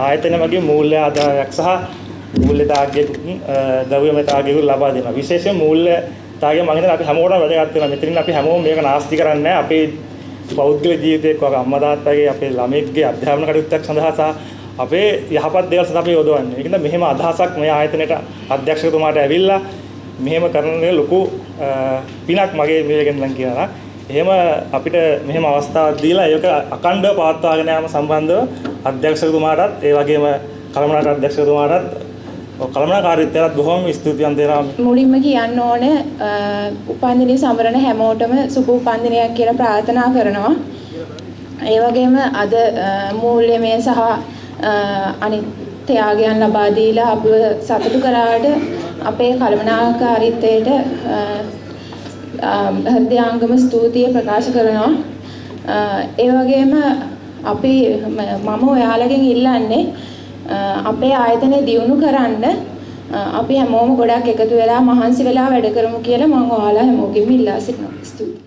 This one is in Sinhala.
ආයතනයේ මූල්‍ය ආදායයක් සහ මූල්‍ය තාග්ගයක් ද්‍රව්‍යමය තාග්ගයක් ලබා දෙනවා. විශේෂයෙන් මූල්‍ය තාග්ගය මම හිතන්නේ අපි හැමෝටම වැදගත් වෙනවා. මෙතනින් අපි හැමෝම මේක නාස්ති කරන්නේ නැහැ. අපේ පෞද්ගලික ජීවිතයක වගේ අම්මා තාත්තගේ අපේ ළමයිගේ අධ්‍යාපන කටයුත්තක් සඳහා සහ අපේ යහපත් දේවල් සඳහා අපි යොදවන්නේ. ඒකින්ද මෙහෙම අදහසක් මේ ආයතනයේ අධ්‍යක්ෂකතුමාට ඇවිල්ලා මෙහෙම කරන්නේ ලොකු පිනක් මගේ මේකෙන් නම් කියනවා. එහෙම අපිට මෙහෙම අවස්ථාවක් දීලා ඒක අඛණ්ඩව පවත්වාගෙන යාම සම්බන්ධව අධ්‍යක්ෂකතුමාටත් ඒ වගේම කළමනාකාර අධ්‍යක්ෂකතුමාටත් කළමනාකාරීත්වයට බොහොම ස්තුතිවන්ත වෙනවා. මුලින්ම කියන්න ඕනේ උපන්දිනය සමරන හැමෝටම සුබ උපන්දිනයක් කියලා ප්‍රාර්ථනා කරනවා. ඒ වගේම අද මූල්‍යමය සහ අනිත් ත්‍යාගයන් ලබා දීලා අපව සතුටු කරාට අපේ කළමනාකාරීත්වයට හෘදයාංගම ස්තුතිය ප්‍රකාශ කරනවා. ඒ වගේම අපි මම ඔයාලගෙන් ඉල්ලන්නේ අපේ ආයතනය දියුණු කරන්න අපි හැමෝම ගොඩක් එකතු වෙලා මහන්සි වෙලා වැඩ කරමු කියලා මම ඔයාලා හැමෝගෙම ඉල්ලා සිටිනවා. ස්තුතියි.